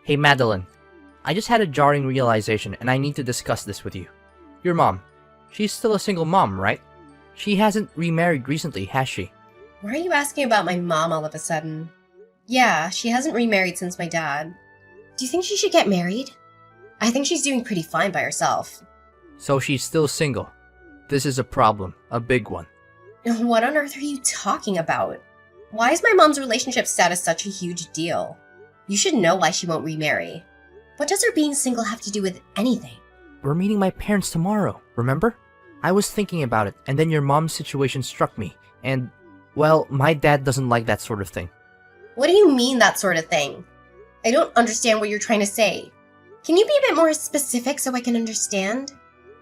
Hey Madeline, I just had a jarring realization and I need to discuss this with you. Your mom, she's still a single mom, right? She hasn't remarried recently, has she? Why are you asking about my mom all of a sudden? Yeah, she hasn't remarried since my dad. Do you think she should get married? I think she's doing pretty fine by herself. So she's still single. This is a problem, a big one. What on earth are you talking about? Why is my mom's relationship status such a huge deal? You should know why she won't remarry. What does her being single have to do with anything? We're meeting my parents tomorrow, remember? I was thinking about it, and then your mom's situation struck me, and, well, my dad doesn't like that sort of thing. What do you mean, that sort of thing? I don't understand what you're trying to say. Can you be a bit more specific so I can understand?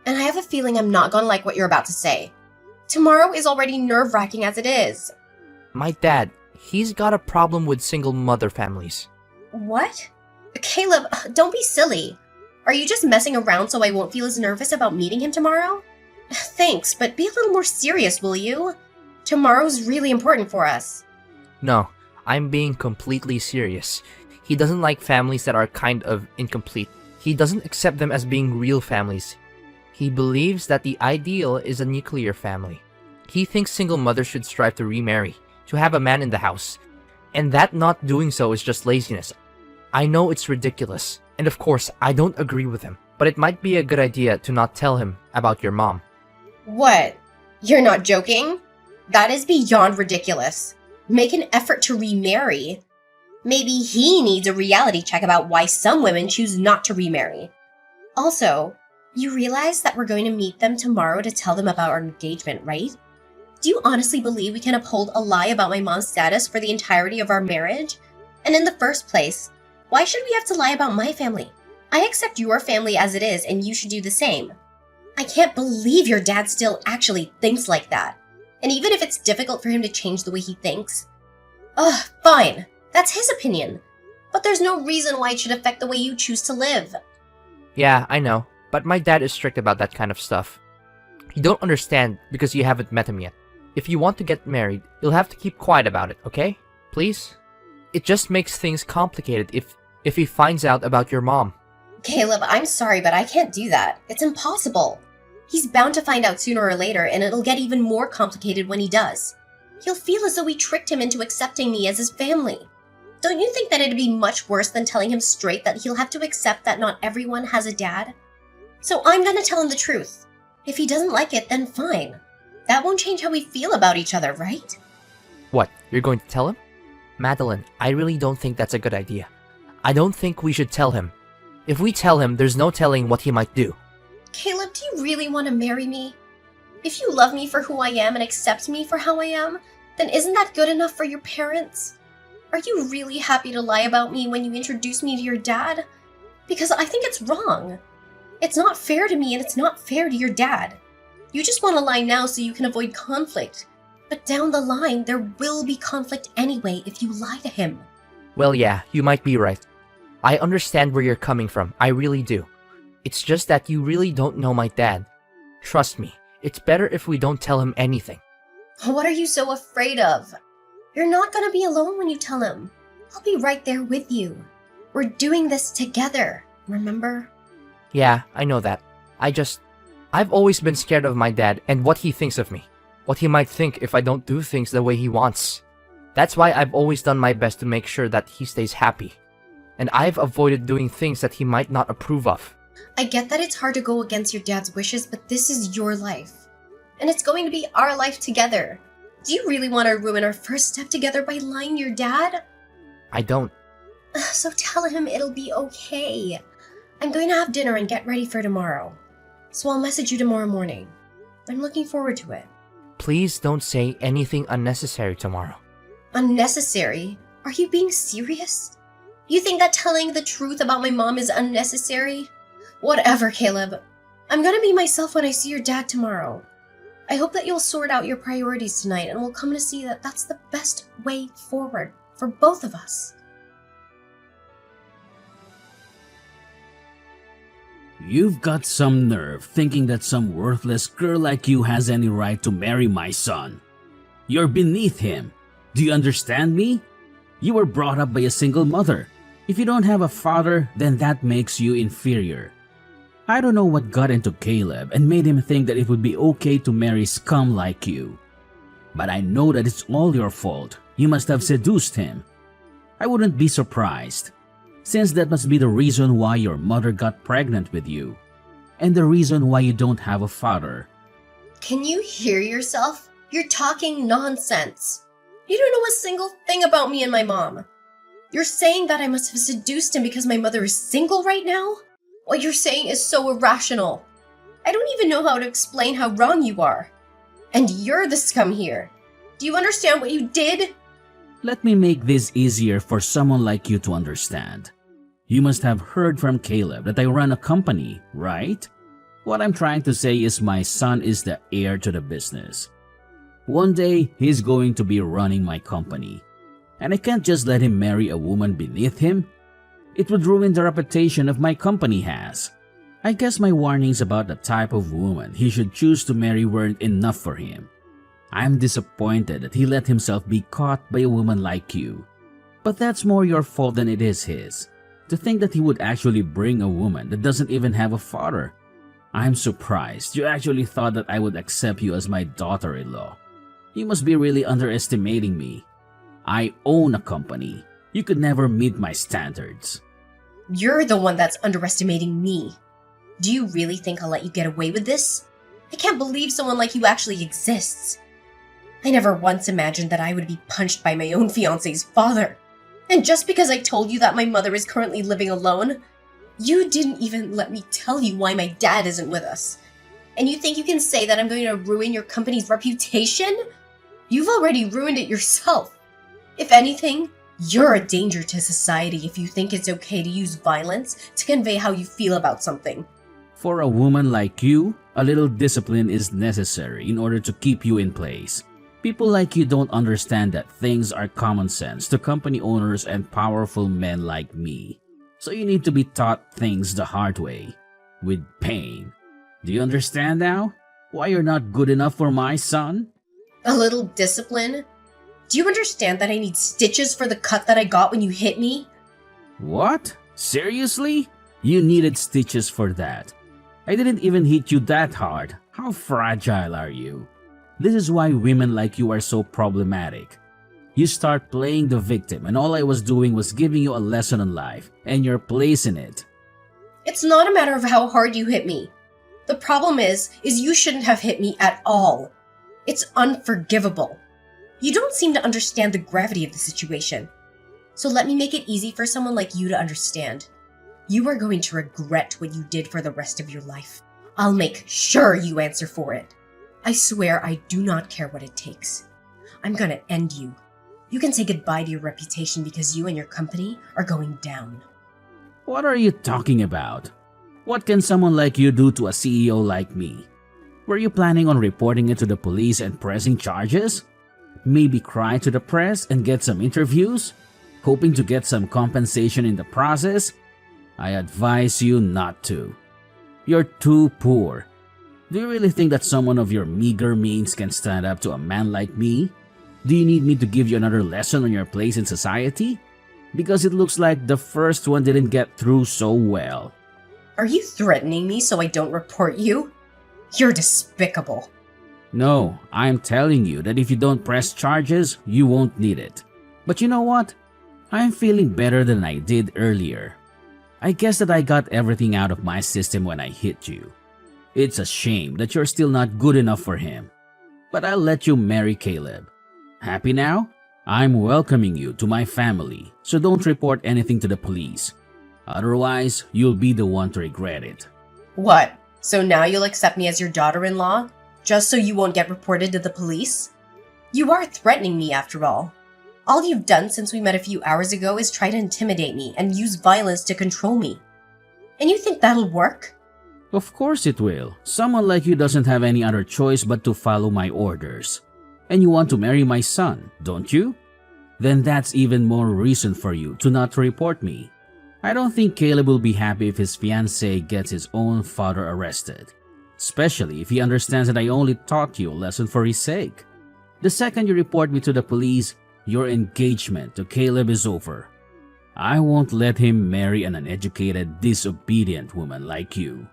And I have a feeling I'm not gonna like what you're about to say. Tomorrow is already nerve-wracking as it is. My dad, he's got a problem with single mother families. What? Caleb, don't be silly. Are you just messing around so I won't feel as nervous about meeting him tomorrow? Thanks, but be a little more serious, will you? Tomorrow's really important for us. No, I'm being completely serious. He doesn't like families that are kind of incomplete. He doesn't accept them as being real families. He believes that the ideal is a nuclear family. He thinks single mothers should strive to remarry, to have a man in the house, and that not doing so is just laziness. I know it's ridiculous, and of course, I don't agree with him, but it might be a good idea to not tell him about your mom. What? You're not joking? That is beyond ridiculous. Make an effort to remarry. Maybe he needs a reality check about why some women choose not to remarry. Also, you realize that we're going to meet them tomorrow to tell them about our engagement, right? Do you honestly believe we can uphold a lie about my mom's status for the entirety of our marriage? And in the first place, why should we have to lie about my family? I accept your family as it is, and you should do the same. I can't believe your dad still actually thinks like that. And even if it's difficult for him to change the way he thinks, fine. That's his opinion. But there's no reason why it should affect the way you choose to live. Yeah, I know, but my dad is strict about that kind of stuff. You don't understand because you haven't met him yet. If you want to get married, you'll have to keep quiet about it, okay? Please? It just makes things complicated if he finds out about your mom. Caleb, I'm sorry, but I can't do that. It's impossible. He's bound to find out sooner or later, and it'll get even more complicated when he does. He'll feel as though we tricked him into accepting me as his family. Don't you think that it'd be much worse than telling him straight that he'll have to accept that not everyone has a dad? So I'm gonna tell him the truth. If he doesn't like it, then fine. That won't change how we feel about each other, right? What, you're going to tell him? Madeline, I really don't think that's a good idea. I don't think we should tell him. If we tell him, there's no telling what he might do. Caleb, do you really want to marry me? If you love me for who I am and accept me for how I am, then isn't that good enough for your parents? Are you really happy to lie about me when you introduce me to your dad? Because I think it's wrong. It's not fair to me and it's not fair to your dad. You just want to lie now so you can avoid conflict. But down the line, there will be conflict anyway if you lie to him. Well, yeah, you might be right. I understand where you're coming from, I really do. It's just that you really don't know my dad. Trust me, it's better if we don't tell him anything. What are you so afraid of? You're not gonna be alone when you tell him. I'll be right there with you. We're doing this together, remember? Yeah, I know that. I've always been scared of my dad and what he thinks of me. What he might think if I don't do things the way he wants. That's why I've always done my best to make sure that he stays happy. And I've avoided doing things that he might not approve of. I get that it's hard to go against your dad's wishes, but this is your life. And it's going to be our life together. Do you really want to ruin our first step together by lying to your dad? I don't. So tell him it'll be okay. I'm going to have dinner and get ready for tomorrow. So I'll message you tomorrow morning. I'm looking forward to it. Please don't say anything unnecessary tomorrow. Unnecessary? Are you being serious? You think that telling the truth about my mom is unnecessary? Whatever, Caleb. I'm gonna be myself when I see your dad tomorrow. I hope that you'll sort out your priorities tonight and we'll come to see that that's the best way forward for both of us. You've got some nerve thinking that some worthless girl like you has any right to marry my son. You're beneath him. Do you understand me? You were brought up by a single mother. If you don't have a father, then that makes you inferior. I don't know what got into Caleb and made him think that it would be okay to marry scum like you. But I know that it's all your fault. You must have seduced him. I wouldn't be surprised, since that must be the reason why your mother got pregnant with you, and the reason why you don't have a father. Can you hear yourself? You're talking nonsense. You don't know a single thing about me and my mom. You're saying that I must have seduced him because my mother is single right now? What you're saying is so irrational. I don't even know how to explain how wrong you are. And you're the scum here. Do you understand what you did? Let me make this easier for someone like you to understand. You must have heard from Caleb that I run a company, right? What I'm trying to say is my son is the heir to the business. One day, he's going to be running my company, and I can't just let him marry a woman beneath him. It would ruin the reputation of my company has. I guess my warnings about the type of woman he should choose to marry weren't enough for him. I'm disappointed that he let himself be caught by a woman like you. But that's more your fault than it is his. To think that he would actually bring a woman that doesn't even have a father. I'm surprised you actually thought that I would accept you as my daughter-in-law. You must be really underestimating me. I own a company. You could never meet my standards. You're the one that's underestimating me. Do you really think I'll let you get away with this? I can't believe someone like you actually exists. I never once imagined that I would be punched by my own fiancé's father. And just because I told you that my mother is currently living alone, you didn't even let me tell you why my dad isn't with us. And you think you can say that I'm going to ruin your company's reputation? You've already ruined it yourself. If anything, you're a danger to society if you think it's okay to use violence to convey how you feel about something. For a woman like you, a little discipline is necessary in order to keep you in place. People like you don't understand that things are common sense to company owners and powerful men like me. So you need to be taught things the hard way, with pain. Do you understand now? Why you're not good enough for my son? A little discipline? Do you understand that I need stitches for the cut that I got when you hit me? What? Seriously? You needed stitches for that. I didn't even hit you that hard. How fragile are you? This is why women like you are so problematic. You start playing the victim and all I was doing was giving you a lesson on life and your place in it. It's not a matter of how hard you hit me. The problem is you shouldn't have hit me at all. It's unforgivable. You don't seem to understand the gravity of the situation. So let me make it easy for someone like you to understand. You are going to regret what you did for the rest of your life. I'll make sure you answer for it. I swear I do not care what it takes. I'm gonna end you. You can say goodbye to your reputation because you and your company are going down. What are you talking about? What can someone like you do to a CEO like me? Were you planning on reporting it to the police and pressing charges? Maybe cry to the press and get some interviews? Hoping to get some compensation in the process? I advise you not to. You're too poor. Do you really think that someone of your meager means can stand up to a man like me? Do you need me to give you another lesson on your place in society? Because it looks like the first one didn't get through so well. Are you threatening me so I don't report you? You're despicable. No, I'm telling you that if you don't press charges, you won't need it. But you know what? I'm feeling better than I did earlier. I guess that I got everything out of my system when I hit you. It's a shame that you're still not good enough for him. But I'll let you marry Caleb. Happy now? I'm welcoming you to my family, so don't report anything to the police. Otherwise, you'll be the one to regret it. What? So now you'll accept me as your daughter-in-law? Just so you won't get reported to the police? You are threatening me after all. All you've done since we met a few hours ago is try to intimidate me and use violence to control me. And you think that'll work? Of course it will. Someone like you doesn't have any other choice but to follow my orders. And you want to marry my son, don't you? Then that's even more reason for you to not report me. I don't think Caleb will be happy if his fiancée gets his own father arrested. Especially if he understands that I only taught you a lesson for his sake. The second you report me to the police, your engagement to Caleb is over. I won't let him marry an uneducated, disobedient woman like you.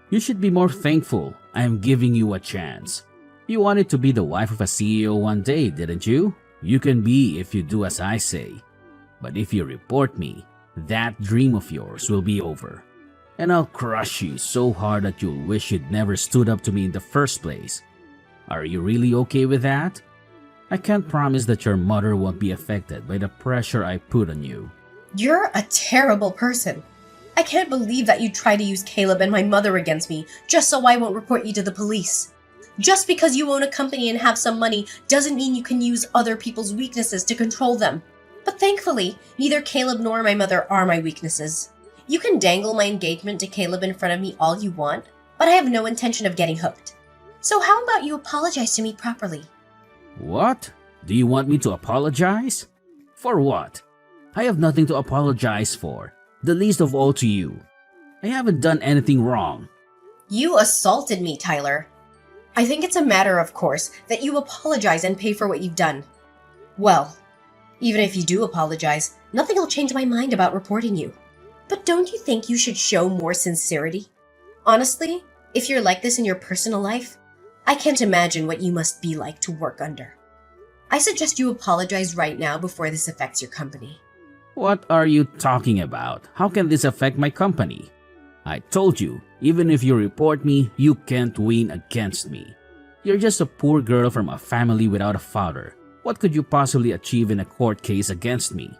You should be more thankful I am giving you a chance. You wanted to be the wife of a CEO one day, didn't you? You can be if you do as I say. But if you report me, that dream of yours will be over. And I'll crush you so hard that you'll wish you'd never stood up to me in the first place. Are you really okay with that? I can't promise that your mother won't be affected by the pressure I put on you. You're a terrible person. I can't believe that you try to use Caleb and my mother against me just so I won't report you to the police. Just because you own a company and have some money doesn't mean you can use other people's weaknesses to control them. But thankfully, neither Caleb nor my mother are my weaknesses. You can dangle my engagement to Caleb in front of me all you want, but I have no intention of getting hooked. So how about you apologize to me properly? What? Do you want me to apologize? For what? I have nothing to apologize for, the least of all to you. I haven't done anything wrong. You assaulted me, Tyler. I think it's a matter of course that you apologize and pay for what you've done. Well, even if you do apologize, nothing will change my mind about reporting you. But don't you think you should show more sincerity? Honestly, if you're like this in your personal life, I can't imagine what you must be like to work under. I suggest you apologize right now before this affects your company. What are you talking about? How can this affect my company? I told you, even if you report me, you can't win against me. You're just a poor girl from a family without a father. What could you possibly achieve in a court case against me?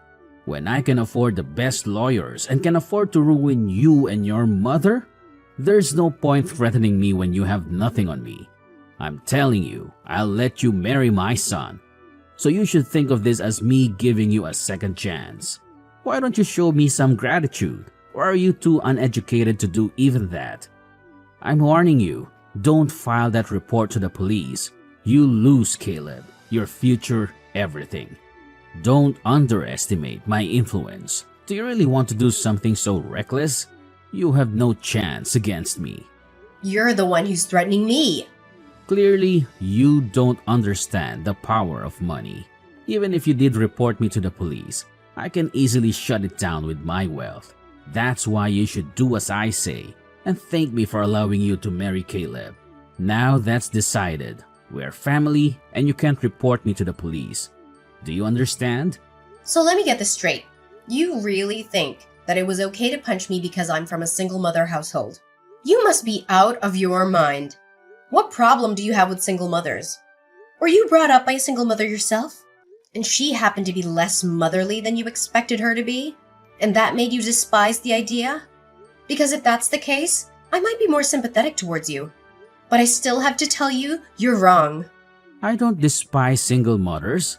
When I can afford the best lawyers and can afford to ruin you and your mother? There's no point threatening me when you have nothing on me. I'm telling you, I'll let you marry my son. So you should think of this as me giving you a second chance. Why don't you show me some gratitude? Or are you too uneducated to do even that? I'm warning you, don't file that report to the police. You lose, Caleb. Your future, everything. Don't underestimate my influence. Do you really want to do something so reckless? You have no chance against me. You're the one who's threatening me. Clearly, you don't understand the power of money. Even if you did report me to the police, I can easily shut it down with my wealth. That's why you should do as I say and thank me for allowing you to marry Caleb. Now that's decided. We're family and you can't report me to the police. Do you understand? So let me get this straight. You really think that it was okay to punch me because I'm from a single mother household? You must be out of your mind. What problem do you have with single mothers? Were you brought up by a single mother yourself? And she happened to be less motherly than you expected her to be? And that made you despise the idea? Because if that's the case, I might be more sympathetic towards you. But I still have to tell you, you're wrong. I don't despise single mothers.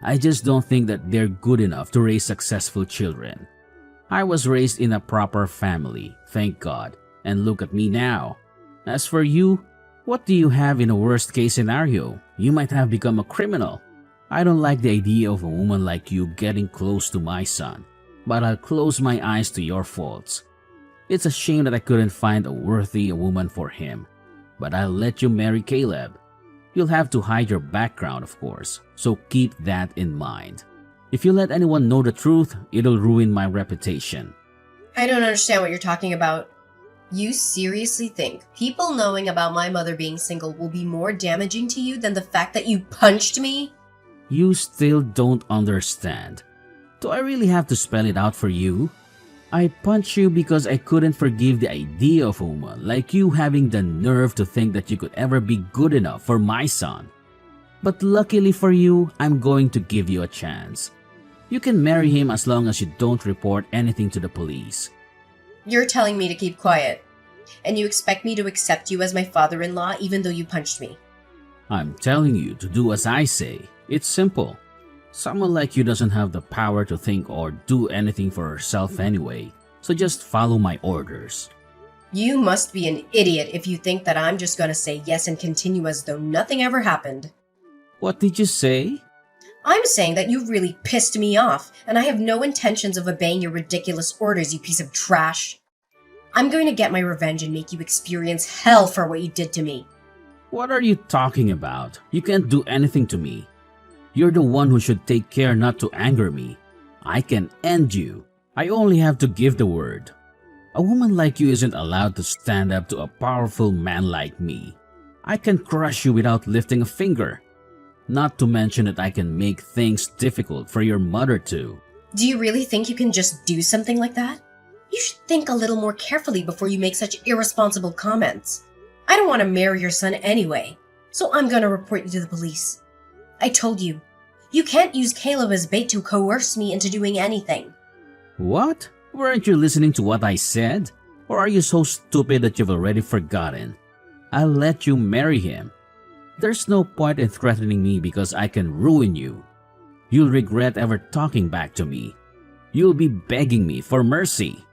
I just don't think that they're good enough to raise successful children. I was raised in a proper family, thank God, and look at me now. As for you, what do you have in a worst case scenario? You might have become a criminal. I don't like the idea of a woman like you getting close to my son, but I'll close my eyes to your faults. It's a shame that I couldn't find a worthy woman for him, but I'll let you marry Caleb. You'll have to hide your background, of course, so keep that in mind. If you let anyone know the truth, it'll ruin my reputation. I don't understand what you're talking about. You seriously think people knowing about my mother being single will be more damaging to you than the fact that you punched me? You still don't understand. Do I really have to spell it out for you? I punched you because I couldn't forgive the idea of a woman like you having the nerve to think that you could ever be good enough for my son. But luckily for you, I'm going to give you a chance. You can marry him as long as you don't report anything to the police. You're telling me to keep quiet, and you expect me to accept you as my father-in-law even though you punched me. I'm telling you to do as I say. It's simple. Someone like you doesn't have the power to think or do anything for herself anyway, so just follow my orders. You must be an idiot if you think that I'm just gonna say yes and continue as though nothing ever happened. What did you say? I'm saying that you really pissed me off, and I have no intentions of obeying your ridiculous orders, you piece of trash. I'm going to get my revenge and make you experience hell for what you did to me. What are you talking about? You can't do anything to me. You're the one who should take care not to anger me. I can end you. I only have to give the word. A woman like you isn't allowed to stand up to a powerful man like me. I can crush you without lifting a finger. Not to mention that I can make things difficult for your mother too. Do you really think you can just do something like that? You should think a little more carefully before you make such irresponsible comments. I don't want to marry your son anyway, so I'm gonna report you to the police. I told you, you can't use Caleb as bait to coerce me into doing anything. What? Weren't you listening to what I said? Or are you so stupid that you've already forgotten? I'll let you marry him. There's no point in threatening me because I can ruin you. You'll regret ever talking back to me. You'll be begging me for mercy.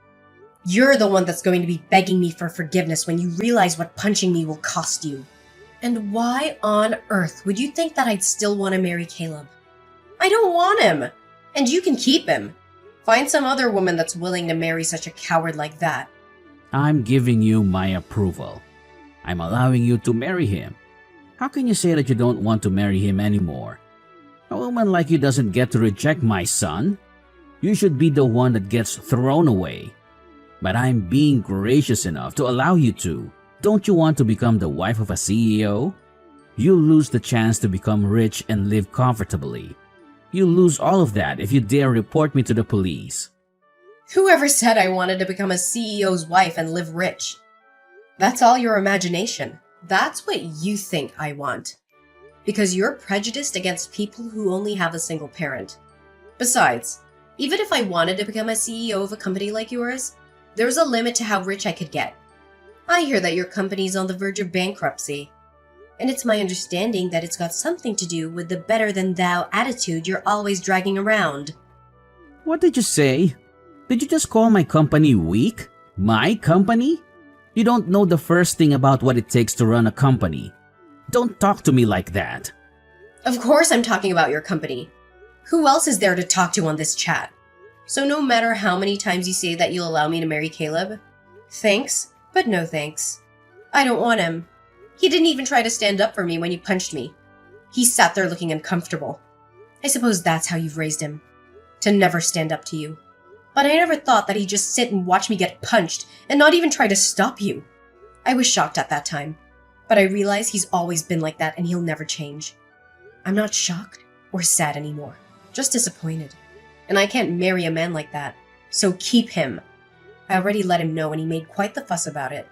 You're the one that's going to be begging me for forgiveness when you realize what punching me will cost you. And why on earth would you think that I'd still want to marry Caleb? I don't want him, and you can keep him. Find some other woman that's willing to marry such a coward like that. I'm giving you my approval. I'm allowing you to marry him. How can you say that you don't want to marry him anymore? A woman like you doesn't get to reject my son. You should be the one that gets thrown away. But I'm being gracious enough to allow you to. Don't you want to become the wife of a CEO? You'll lose the chance to become rich and live comfortably. You'll lose all of that if you dare report me to the police. Whoever said I wanted to become a CEO's wife and live rich? That's all your imagination. That's what you think I want. Because you're prejudiced against people who only have a single parent. Besides, even if I wanted to become a CEO of a company like yours, there's a limit to how rich I could get. I hear that your company's on the verge of bankruptcy. And it's my understanding that it's got something to do with the better-than-thou attitude you're always dragging around. What did you say? Did you just call my company weak? My company? You don't know the first thing about what it takes to run a company. Don't talk to me like that. Of course I'm talking about your company. Who else is there to talk to on this chat? So no matter how many times you say that you'll allow me to marry Caleb, thanks, but no thanks. I don't want him. He didn't even try to stand up for me when you punched me. He sat there looking uncomfortable. I suppose that's how you've raised him. To never stand up to you. But I never thought that he'd just sit and watch me get punched and not even try to stop you. I was shocked at that time. But I realize he's always been like that and he'll never change. I'm not shocked or sad anymore. Just disappointed. And I can't marry a man like that. So keep him. I already let him know and he made quite the fuss about it.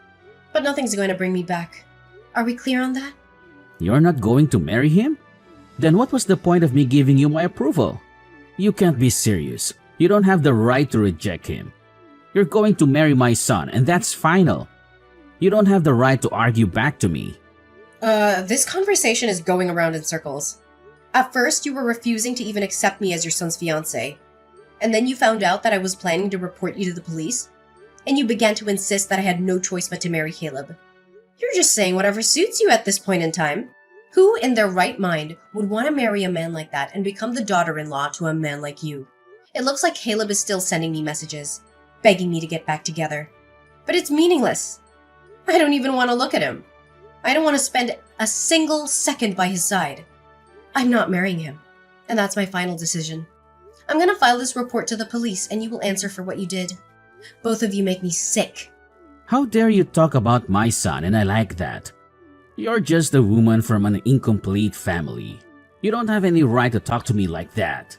But nothing's going to bring me back. Are we clear on that? You're not going to marry him? Then what was the point of me giving you my approval? You can't be serious. You don't have the right to reject him. You're going to marry my son, and that's final. You don't have the right to argue back to me. This conversation is going around in circles. At first, you were refusing to even accept me as your son's fiancé. And then you found out that I was planning to report you to the police. And you began to insist that I had no choice but to marry Caleb. You're just saying whatever suits you at this point in time. Who in their right mind would want to marry a man like that and become the daughter-in-law to a man like you? It looks like Caleb is still sending me messages, begging me to get back together. But it's meaningless. I don't even want to look at him. I don't want to spend a single second by his side. I'm not marrying him, and that's my final decision. I'm gonna file this report to the police and you will answer for what you did. Both of you make me sick. How dare you talk about my son, and I like that. You're just a woman from an incomplete family. You don't have any right to talk to me like that.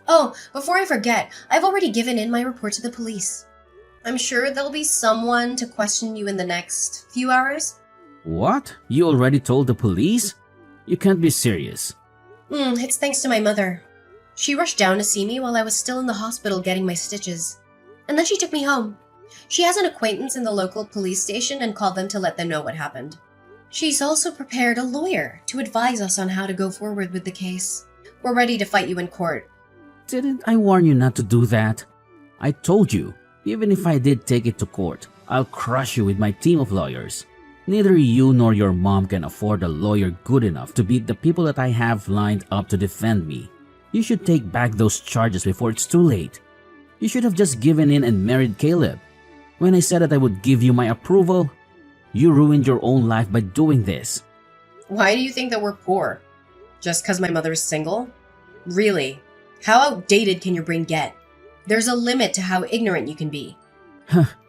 Oh, before I forget, I've already given in my report to the police. I'm sure there'll be someone to question you in the next few hours. What? You already told the police? You can't be serious. It's thanks to my mother. She rushed down to see me while I was still in the hospital getting my stitches. And then she took me home. She has an acquaintance in the local police station and called them to let them know what happened. She's also prepared a lawyer to advise us on how to go forward with the case. We're ready to fight you in court. Didn't I warn you not to do that? I told you, even if I did take it to court, I'll crush you with my team of lawyers. Neither you nor your mom can afford a lawyer good enough to beat the people that I have lined up to defend me. You should take back those charges before it's too late. You should have just given in and married Caleb. When I said that I would give you my approval, you ruined your own life by doing this. Why do you think that we're poor? Just because my mother is single? Really? How outdated can your brain get? There's a limit to how ignorant you can be.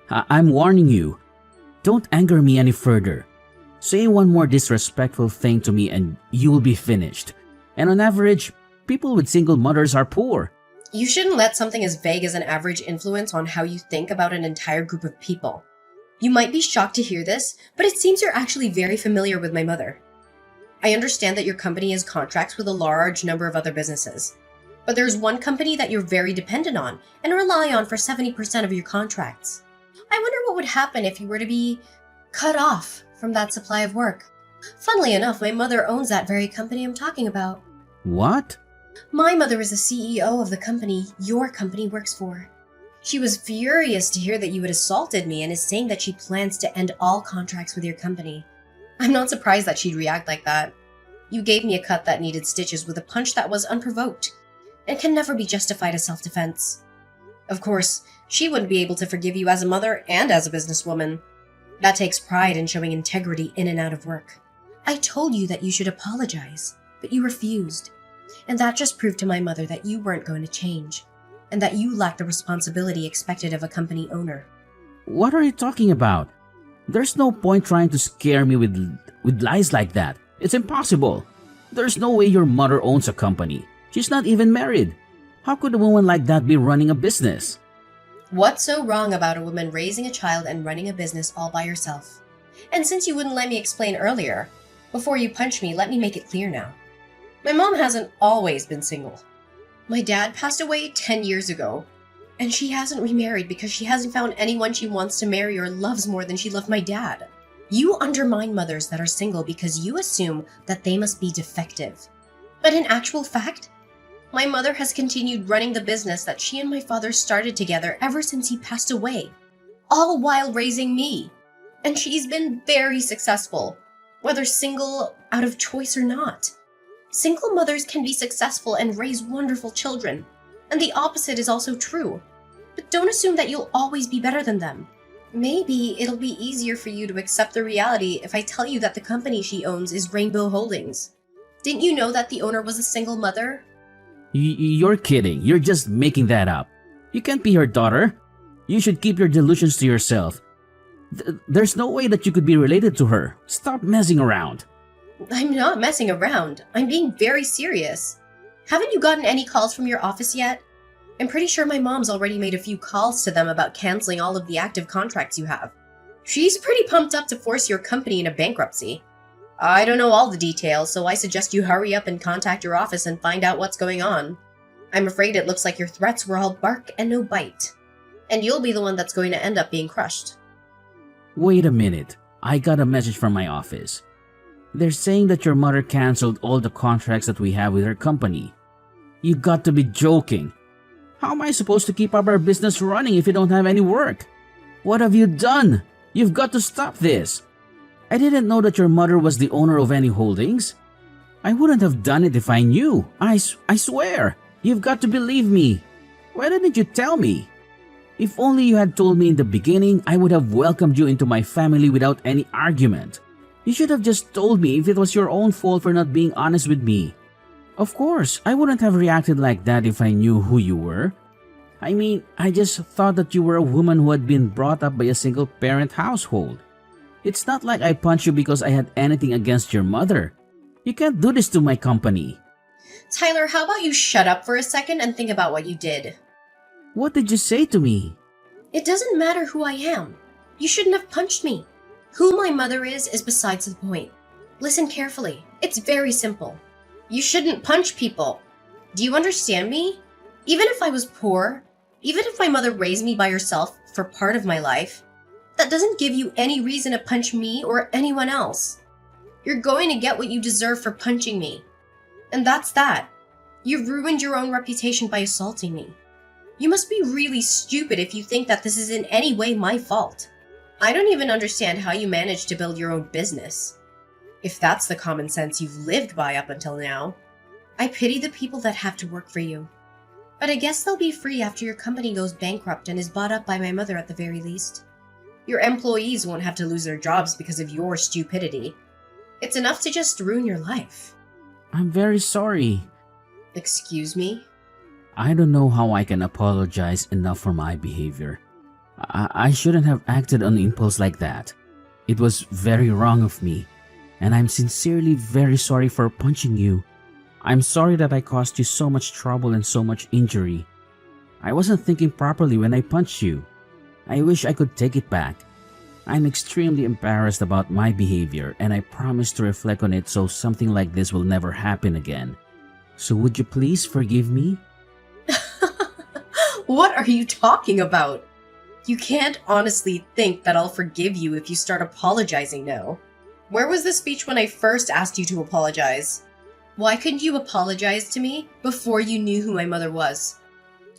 I'm warning you. Don't anger me any further. Say one more disrespectful thing to me and you will be finished. And on average, people with single mothers are poor. You shouldn't let something as vague as an average influence on how you think about an entire group of people. You might be shocked to hear this, but it seems you're actually very familiar with my mother. I understand that your company has contracts with a large number of other businesses. But there's one company that you're very dependent on and rely on for 70% of your contracts. I wonder what would happen if you were to be cut off from that supply of work. Funnily enough, my mother owns that very company I'm talking about. What? My mother is the CEO of the company your company works for. She was furious to hear that you had assaulted me and is saying that she plans to end all contracts with your company. I'm not surprised that she'd react like that. You gave me a cut that needed stitches with a punch that was unprovoked and can never be justified as self-defense. Of course, she wouldn't be able to forgive you as a mother and as a businesswoman. That takes pride in showing integrity in and out of work. I told you that you should apologize, but you refused. And that just proved to my mother that you weren't going to change, and that you lacked the responsibility expected of a company owner. What are you talking about? There's no point trying to scare me with lies like that. It's impossible. There's no way your mother owns a company. She's not even married. How could a woman like that be running a business? What's so wrong about a woman raising a child and running a business all by herself? And since you wouldn't let me explain earlier, before you punch me, let me make it clear now. My mom hasn't always been single. My dad passed away 10 years ago, and she hasn't remarried because she hasn't found anyone she wants to marry or loves more than she loved my dad. You undermine mothers that are single because you assume that they must be defective. But in actual fact, my mother has continued running the business that she and my father started together ever since he passed away, all while raising me. And she's been very successful, whether single out of choice or not. Single mothers can be successful and raise wonderful children, and the opposite is also true. But don't assume that you'll always be better than them. Maybe it'll be easier for you to accept the reality if I tell you that the company she owns is Rainbow Holdings. Didn't you know that the owner was a single mother? You're kidding. You're just making that up. You can't be her daughter. You should keep your delusions to yourself. There's no way that you could be related to her. Stop messing around. I'm not messing around. I'm being very serious. Haven't you gotten any calls from your office yet? I'm pretty sure my mom's already made a few calls to them about canceling all of the active contracts you have. She's pretty pumped up to force your company into bankruptcy. I don't know all the details, so I suggest you hurry up and contact your office and find out what's going on. I'm afraid it looks like your threats were all bark and no bite. And you'll be the one that's going to end up being crushed. Wait a minute. I got a message from my office. They're saying that your mother canceled all the contracts that we have with her company. You got to be joking. How am I supposed to keep up our business running if you don't have any work? What have you done? You've got to stop this. I didn't know that your mother was the owner of any holdings. I wouldn't have done it if I knew. I swear. You've got to believe me. Why didn't you tell me? If only you had told me in the beginning, I would have welcomed you into my family without any argument. You should have just told me if it was your own fault for not being honest with me. Of course, I wouldn't have reacted like that if I knew who you were. I mean, I just thought that you were a woman who had been brought up by a single-parent household. It's not like I punched you because I had anything against your mother. You can't do this to my company. Tyler, how about you shut up for a second and think about what you did? What did you say to me? It doesn't matter who I am. You shouldn't have punched me. Who my mother is besides the point. Listen carefully. It's very simple. You shouldn't punch people. Do you understand me? Even if I was poor, even if my mother raised me by herself for part of my life, that doesn't give you any reason to punch me or anyone else. You're going to get what you deserve for punching me. And that's that. You've ruined your own reputation by assaulting me. You must be really stupid if you think that this is in any way my fault. I don't even understand how you managed to build your own business. If that's the common sense you've lived by up until now, I pity the people that have to work for you. But I guess they'll be free after your company goes bankrupt and is bought up by my mother at the very least. Your employees won't have to lose their jobs because of your stupidity. It's enough to just ruin your life. I'm very sorry. Excuse me? I don't know how I can apologize enough for my behavior. I shouldn't have acted on impulse like that. It was very wrong of me, and I'm sincerely very sorry for punching you. I'm sorry that I caused you so much trouble and so much injury. I wasn't thinking properly when I punched you. I wish I could take it back. I'm extremely embarrassed about my behavior, and I promise to reflect on it so something like this will never happen again. So would you please forgive me? What are you talking about? You can't honestly think that I'll forgive you if you start apologizing now. Where was the speech when I first asked you to apologize? Why couldn't you apologize to me before you knew who my mother was?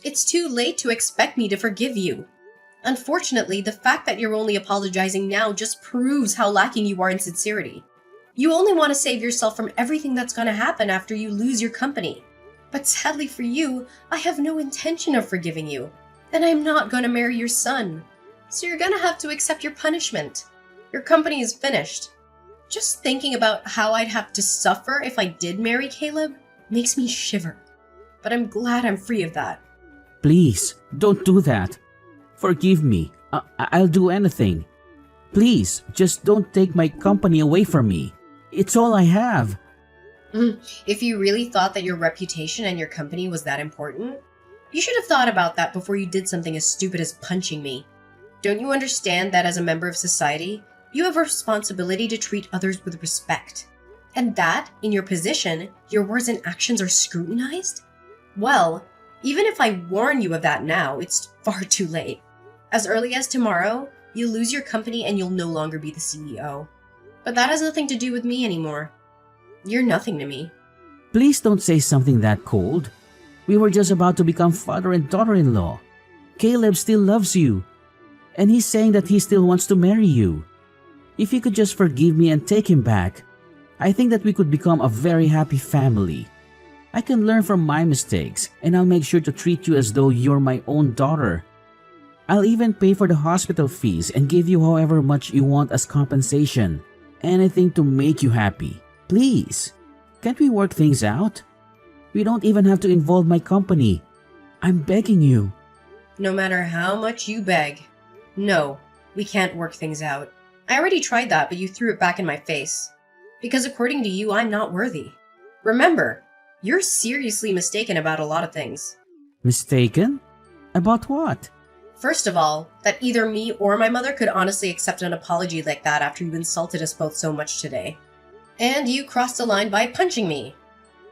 It's too late to expect me to forgive you. Unfortunately, the fact that you're only apologizing now just proves how lacking you are in sincerity. You only want to save yourself from everything that's going to happen after you lose your company. But sadly for you, I have no intention of forgiving you. And I'm not going to marry your son. So you're going to have to accept your punishment. Your company is finished. Just thinking about how I'd have to suffer if I did marry Caleb makes me shiver. But I'm glad I'm free of that. Please, don't do that. Forgive me. I'll do anything. Please, just don't take my company away from me. It's all I have. If you really thought that your reputation and your company was that important, you should have thought about that before you did something as stupid as punching me. Don't you understand that as a member of society, you have a responsibility to treat others with respect? And that, in your position, your words and actions are scrutinized? Well, even if I warn you of that now, it's far too late. As early as tomorrow, you'll lose your company and you'll no longer be the CEO. But that has nothing to do with me anymore. You're nothing to me. Please don't say something that cold. We were just about to become father and daughter-in-law. Caleb still loves you. And he's saying that he still wants to marry you. If you could just forgive me and take him back, I think that we could become a very happy family. I can learn from my mistakes, and I'll make sure to treat you as though you're my own daughter. I'll even pay for the hospital fees and give you however much you want as compensation. Anything to make you happy. Please, can't we work things out? We don't even have to involve my company. I'm begging you. No matter how much you beg. No, we can't work things out. I already tried that, but you threw it back in my face. Because according to you, I'm not worthy. Remember, you're seriously mistaken about a lot of things. Mistaken? About what? First of all, that either me or my mother could honestly accept an apology like that after you insulted us both so much today. And you crossed the line by punching me.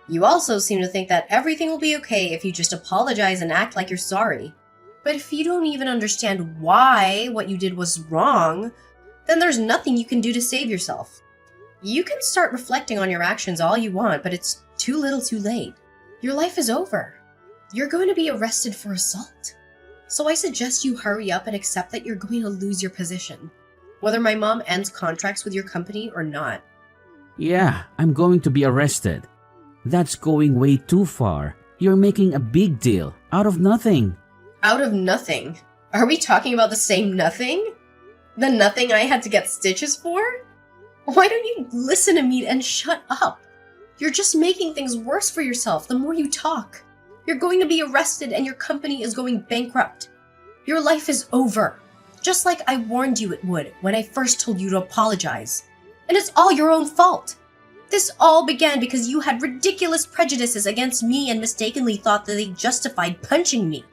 You also seem to think that everything will be okay if you just apologize and act like you're sorry. But if you don't even understand why what you did was wrong, then there's nothing you can do to save yourself. You can start reflecting on your actions all you want, but it's too little too late. Your life is over. You're going to be arrested for assault. So I suggest you hurry up and accept that you're going to lose your position, whether my mom ends contracts with your company or not. Yeah, I'm going to be arrested. That's going way too far. You're making a big deal out of nothing. Out of nothing? Are we talking about the same nothing? The nothing I had to get stitches for? Why don't you listen to me and shut up? You're just making things worse for yourself the more you talk. You're going to be arrested and your company is going bankrupt. Your life is over, just like I warned you it would when I first told you to apologize. And it's all your own fault. This all began because you had ridiculous prejudices against me and mistakenly thought that they justified punching me.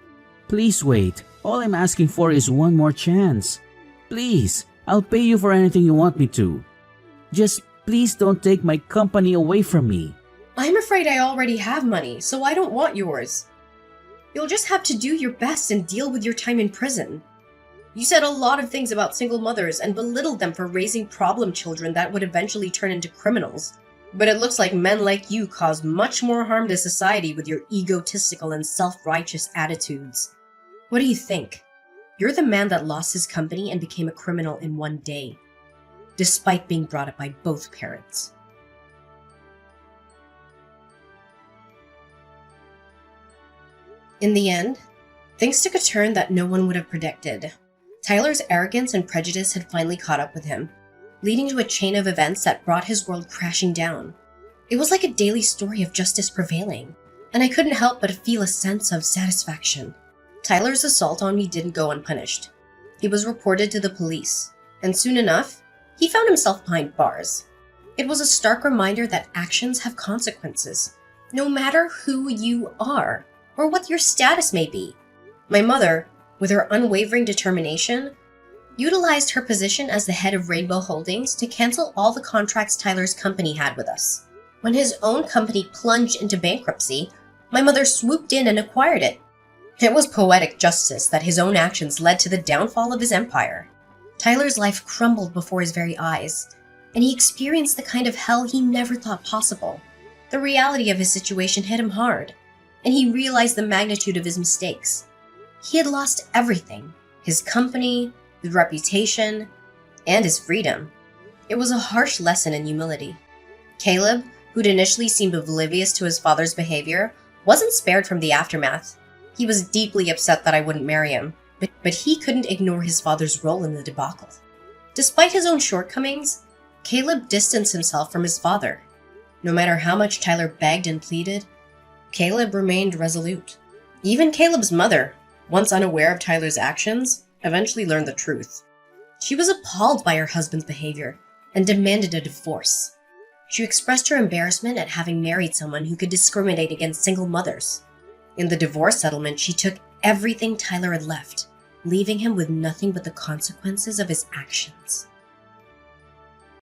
Please wait. All I'm asking for is one more chance. Please, I'll pay you for anything you want me to. Just please don't take my company away from me. I'm afraid I already have money, so I don't want yours. You'll just have to do your best and deal with your time in prison. You said a lot of things about single mothers and belittled them for raising problem children that would eventually turn into criminals. But it looks like men like you cause much more harm to society with your egotistical and self-righteous attitudes. What do you think? You're the man that lost his company and became a criminal in one day, despite being brought up by both parents. In the end, things took a turn that no one would have predicted. Tyler's arrogance and prejudice had finally caught up with him, leading to a chain of events that brought his world crashing down. It was like a daily story of justice prevailing, and I couldn't help but feel a sense of satisfaction. Tyler's assault on me didn't go unpunished. He was reported to the police, and soon enough, he found himself behind bars. It was a stark reminder that actions have consequences, no matter who you are or what your status may be. My mother, with her unwavering determination, utilized her position as the head of Rainbow Holdings to cancel all the contracts Tyler's company had with us. When his own company plunged into bankruptcy, my mother swooped in and acquired it. It was poetic justice that his own actions led to the downfall of his empire. Tyler's life crumbled before his very eyes, and he experienced the kind of hell he never thought possible. The reality of his situation hit him hard, and he realized the magnitude of his mistakes. He had lost everything: his company, his reputation, and his freedom. It was a harsh lesson in humility. Caleb, who'd initially seemed oblivious to his father's behavior, wasn't spared from the aftermath. He was deeply upset that I wouldn't marry him, but he couldn't ignore his father's role in the debacle. Despite his own shortcomings, Caleb distanced himself from his father. No matter how much Tyler begged and pleaded, Caleb remained resolute. Even Caleb's mother, once unaware of Tyler's actions, eventually learned the truth. She was appalled by her husband's behavior and demanded a divorce. She expressed her embarrassment at having married someone who could discriminate against single mothers. In the divorce settlement, she took everything Tyler had left, leaving him with nothing but the consequences of his actions.